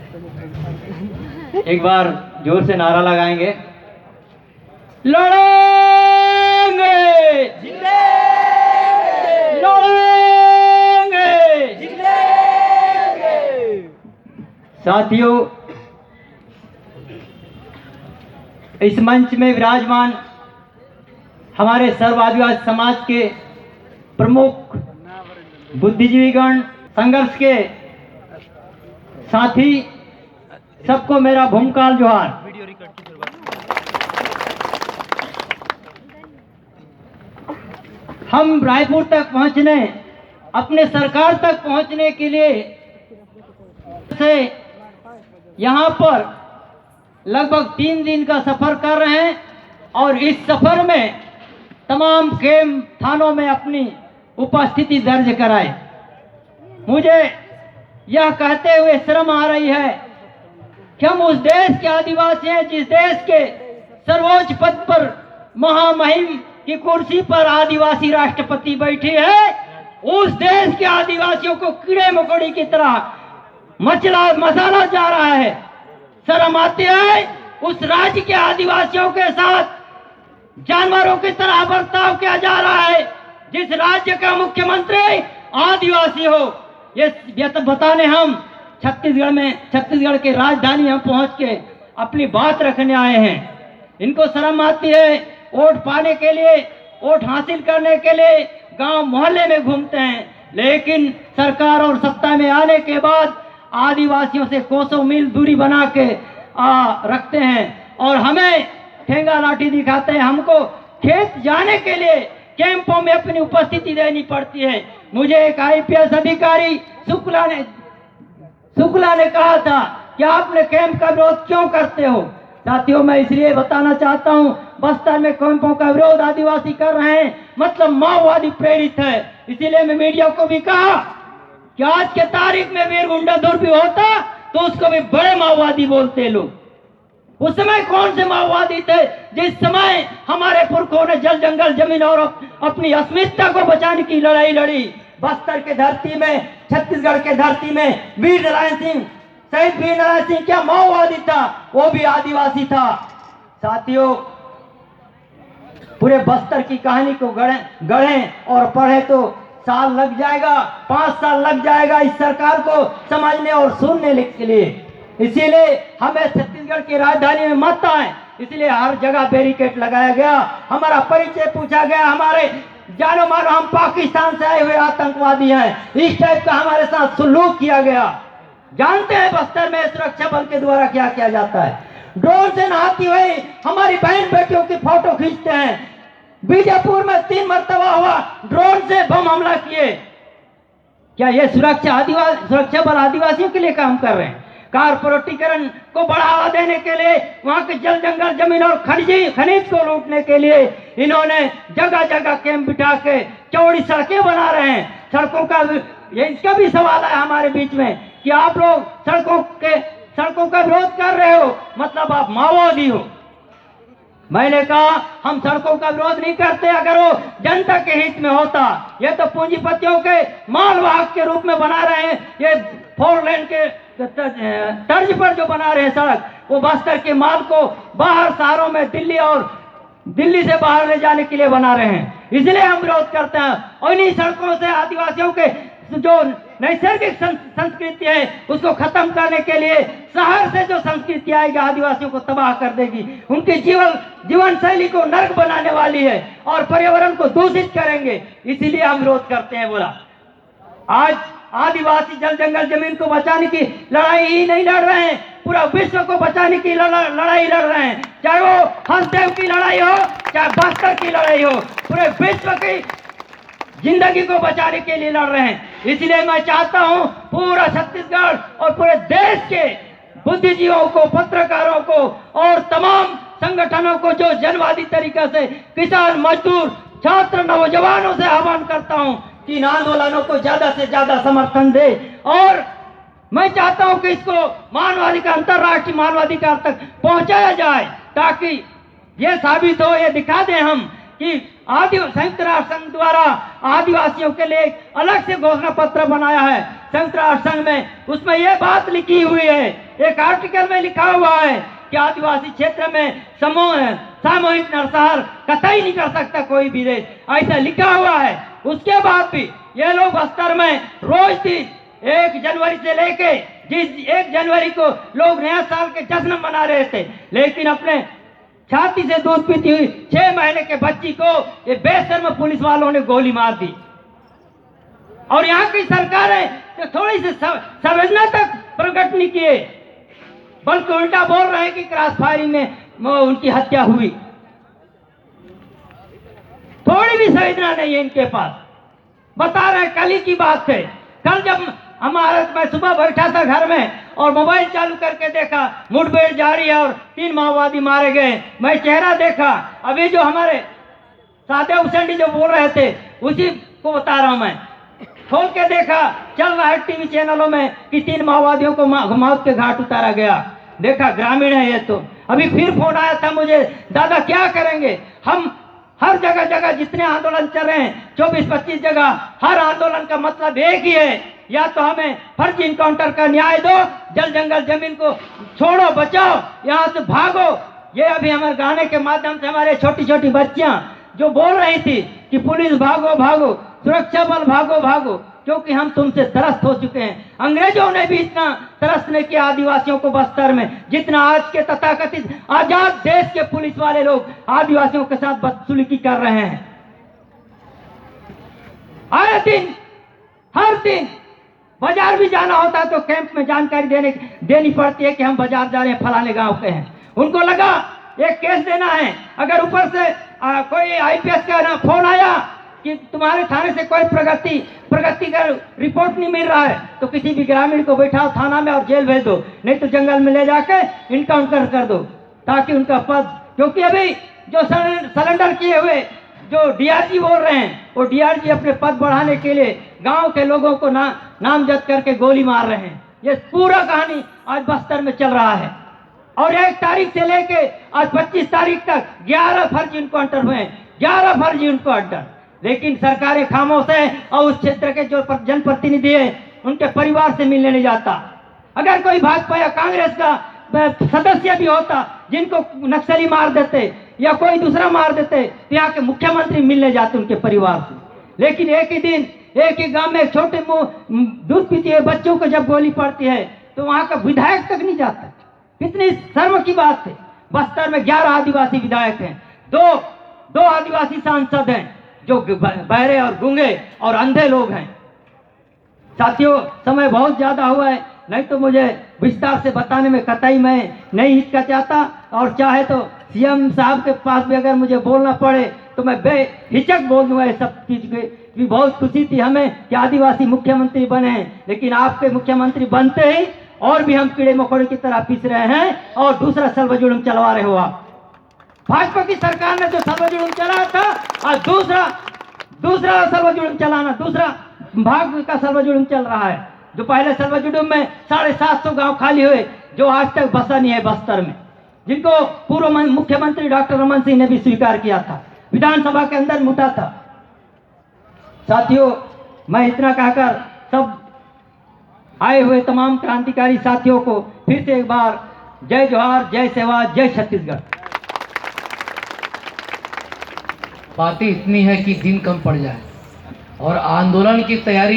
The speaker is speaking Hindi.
एक बार जोर से नारा लगाएंगे, लड़ेंगे लड़ेंगे। साथियों, इस मंच में विराजमान हमारे सर्व आदिवासी समाज के प्रमुख बुद्धिजीवीगण, संघर्ष के साथी, सबको मेरा भूमकाल जोहार। हम रायपुर तक पहुंचने, अपने सरकार तक पहुंचने के लिए से यहाँ पर लगभग 3 दिन का सफर कर रहे हैं और इस सफर में तमाम कैंप थानों में अपनी उपस्थिति दर्ज कराए। मुझे यह कहते हुए शर्म आ रही है कि हम उस देश के आदिवासी हैं जिस देश के सर्वोच्च पद पर महामहिम की कुर्सी पर आदिवासी राष्ट्रपति बैठी है। उस देश के आदिवासियों को कीड़े मकोड़ी की तरह मसाला जा रहा है। शर्म आती है उस राज्य के आदिवासियों के साथ जानवरों की तरह बर्ताव किया जा रहा है, जिस राज्य का मुख्यमंत्री आदिवासी हो। ये तो बताने हम छत्तीसगढ़ के राजधानी हम पहुंच के अपनी बात रखने आए हैं। इनको शर्म आती है, वोट पाने के लिए, वोट हासिल करने के लिए गांव मोहल्ले में घूमते हैं, लेकिन सरकार और सत्ता में आने के बाद आदिवासियों से कोसों मील दूरी बना के रखते हैं और हमें ठेंगा लाठी दिखाते हैं। हमको खेत जाने के लिए कैंपों में अपनी उपस्थिति देनी पड़ती है। मुझे एक IPS अधिकारी शुक्ला ने कहा था कि आपने कैंप का विरोध क्यों करते हो। साथियों, मैं इसलिए बताना चाहता हूं, बस्तर में कैंपों का विरोध आदिवासी कर रहे हैं, मतलब माओवादी प्रेरित है। इसीलिए मैं मीडिया को भी कहा कि आज के तारीख में वीर गुंडाधुर भी होता तो उसको भी बड़े माओवादी बोलते लोग। उस समय कौन से माओवादी थे जिस समय हमारे पुरखों ने जल जंगल जमीन और अपनी अस्मिता को बचाने की लड़ाई लड़ी। बस्तर के धरती में, छत्तीसगढ़ के धरती में वीर नारायण सिंह, शहीद वीर नारायण सिंह क्या माओवादी था, वो भी आदिवासी था। साथियों, पूरे बस्तर की कहानी को गढ़ें और पढ़े तो साल लग जाएगा, 5 साल लग जाएगा इस सरकार को समझने और सुनने के लिए। इसीलिए हमें छत्तीसगढ़ की राजधानी में मत आए, इसलिए हर जगह बैरिकेड लगाया गया, हमारा परिचय पूछा गया, हमारे जानो मानो हम पाकिस्तान से आए हुए आतंकवादी हैं, इस टाइप का हमारे साथ सुलूक किया गया। जानते हैं बस्तर में सुरक्षा बल के द्वारा क्या किया जाता है। ड्रोन से नहाती हुई हमारी बहन बेटियों की फोटो खींचते हैं। बीजापुर में 3 मरतबा हुआ ड्रोन से बम हमला किए। क्या ये सुरक्षा बल आदिवासियों के लिए काम कर रहे हैं? कारपोरेटीकरण को बढ़ावा देने के लिए, वहां के जल जंगल जमीन और खनिज को लूटने के लिए इन्होंने जगह जगह कैंप बिठा के चौड़ी सड़कें बना रहे हैं। सड़कों का इसका भी सवाल है हमारे बीच में कि आप लोग सड़कों का विरोध कर रहे हो, मतलब आप माओवादी हो। मैंने कहा हम सड़कों का विरोध नहीं करते अगर वो जनता के हित में होता। ये तो पूंजीपतियों के मालवाहक के रूप में बना रहे हैं। ये 4 लेन के तर्ज पर जो बना रहे हैं सड़क, वो बस्तर के माल को बाहर शहरों में दिल्ली से बाहर ले जाने के लिए बना रहे हैं। इसलिए हम विरोध करते हैं। और इन्हीं सड़कों से आदिवासियों के जो नैसर्गिक संस्कृति है उसको खत्म करने के लिए शहर से जो संस्कृति आएगी आदिवासियों को तबाह कर देगी, उनकी जीवन शैली को नर्क बनाने वाली है और पर्यावरण को दूषित करेंगे। इसीलिए हम विरोध करते हैं। बोला आज आदिवासी जल जंगल जमीन को बचाने की लड़ाई ही नहीं लड़ रहे हैं, पूरा विश्व को बचाने की लड़ाई लड़ रहे हैं। चाहे वो हंसदेव की लड़ाई हो, चाहे बस्तर की लड़ाई हो, पूरे विश्व की जिंदगी को बचाने के लिए लड़ रहे हैं। इसलिए मैं चाहता हूं पूरा छत्तीसगढ़ और पूरे देश के बुद्धिजीवियों को, पत्रकारों को और तमाम संगठनों को जो जनवादी तरीके से किसान, मजदूर, छात्र, नौजवानों से आह्वान करता हूं कि इन आंदोलनों को ज्यादा से ज्यादा समर्थन दे। और मैं चाहता हूं कि इसको मानवाधिकार, अंतर्राष्ट्रीय मानवाधिकार तक पहुंचाया जाए, ताकि ये साबित हो, ये दिखा दें हम कि संयुक्त राष्ट्र संघ द्वारा आदिवासियों के लिए अलग से घोषणा पत्र बनाया है संयुक्त राष्ट्र संघ में, उसमें यह बात लिखी हुई है, एक आर्टिकल में लिखा हुआ है कि आदिवासी क्षेत्र में सामूहिक नरसंहार कतई नहीं कर सकता कोई भी देश, ऐसा लिखा हुआ है। उसके बाद भी ये लोग बस्तर में रोज दिन 1 जनवरी से लेके जिस 1 जनवरी को लोग नया साल के जश्न मना रहे थे, लेकिन अपने छाती से दूध पीती हुई 6 महीने के बच्ची को ये बेशर्म पुलिस वालों ने गोली मार दी। और यहाँ की सरकारें तो थोड़ी सी संवेदना तक प्रकट नहीं किए, बल्कि उल्टा बोल रहे हैं कि क्रॉस फायरिंग में उनकी हत्या हुई। थोड़ी भी संवेदना नहीं है इनके पास। बता रहे हैं, कल ही की बात है, कल जब मैं सुबह बैठा था घर में और मोबाइल चालू करके देखा मुठभेड़ जारी है और 3 माओवादी मारे गए। मैं चेहरा देखा, अभी जो हमारे सादे उसेंडी जो बोल रहे थे उसी को बता रहा हूं। मैं खोल के देखा, चल रहा है टीवी चैनलों में कि 3 माओवादियों को मौत के घाट उतारा गया। देखा ग्रामीण है ये तो। अभी फिर फोन आया था मुझे, दादा क्या करेंगे, हम हर जगह जगह जितने आंदोलन चल रहे हैं 24-25 जगह, हर आंदोलन का मतलब एक ही है, या तो हमें फर्जी इनकाउंटर का न्याय दो, जल जंगल जमीन को छोड़ो, बचाओ, यहाँ से भागो। ये अभी हमारे गाने के माध्यम से हमारे छोटी छोटी बच्चियां जो बोल रही थी कि पुलिस भागो भागो, सुरक्षा बल भागो भागो, क्योंकि हम तुमसे त्रस्त हो चुके हैं। अंग्रेजों ने भी इतना त्रस्त नहीं किया आदिवासियों को बस्तर में, जितना आज के तथाकथित आजाद देश के पुलिस वाले लोग आदिवासियों के साथ बदसलूकी कर रहे हैं। आए दिन हर दिन बाजार भी जाना होता है तो कैंप में जानकारी देनी पड़ती है कि हम बाजार जा रहे हैं, फलाने गांव के हैं। उनको लगा एक केस देना है, अगर ऊपर से कोई आईपीएस का ना फोन आया कि तुम्हारे थाने से कोई प्रगति का रिपोर्ट नहीं मिल रहा है, तो किसी भी ग्रामीण को बैठाओ थाना में और जेल भेज दो, नहीं तो जंगल में ले जाके इनकाउंटर कर दो, ताकि उनका पद, क्योंकि अभी जो सरेंडर किए हुए जो डीआरजी बोल रहे हैं, वो डीआरजी अपने पद बढ़ाने के लिए गांव के लोगों को नामजद करके गोली मार रहे हैं। ये पूरा कहानी आज बस्तर में चल रहा है। और 1 तारीख से लेके आज 25 तारीख तक 11 फर्जी इनकाउंटर हुए, 11 फर्जी इनकाउंटर। लेकिन सरकारें खामोश है और उस क्षेत्र के जो जनप्रतिनिधि है उनके परिवार से मिलने नहीं जाता। अगर कोई भाजपा या कांग्रेस का सदस्य भी होता जिनको नक्सली मार देते या कोई दूसरा मार देते, तो यहाँ के मुख्यमंत्री मिलने जाते उनके परिवार से। लेकिन एक ही दिन एक ही गांव में छोटे दूध पीते हुए बच्चों को जब गोली पड़ती है तो वहां का विधायक तक नहीं जाता। कितनी शर्म की बात है। बस्तर में 11 आदिवासी विधायक हैं, दो आदिवासी सांसद हैं जो बहरे और गूंगे और अंधे लोग हैं। साथियों, समय बहुत ज्यादा हुआ है, नहीं तो मुझे विस्तार से बताने में कतई मैं नहीं हिचकिचाता, और चाहे तो सीएम साहब के पास भी अगर मुझे बोलना पड़े तो मैं बेहिचक बोल दूंगा। ये सब चीज की बहुत खुशी थी हमें कि आदिवासी मुख्यमंत्री बने हैं, लेकिन आपके मुख्यमंत्री बनते ही और भी हम कीड़े मकोड़े की तरह पीस रहे हैं और दूसरा सर्वजुलूम चलवा रहे हो आप। भाजपा की सरकार ने जो सर्वजुलूम चलाया था, आज दूसरा सर्वजुलूम चलाना, दूसरा भाग का सर्वजुलूम चल रहा है। जो पहले सर्वजुलूम में 750 गांव खाली हुए, जो आज तक बसा नहीं है बस्तर में, जिनको पूर्व मुख्यमंत्री डॉक्टर रमन सिंह ने भी स्वीकार किया था, विधानसभा के अंदर मुद्दा था। साथियों, मैं इतना कहकर सब आए हुए तमाम क्रांतिकारी साथियों को फिर से एक बार जय जोहार, जय सेवा, जय छत्तीसगढ़। बातें इतनी है कि दिन कम पड़ जाए और आंदोलन की तैयारी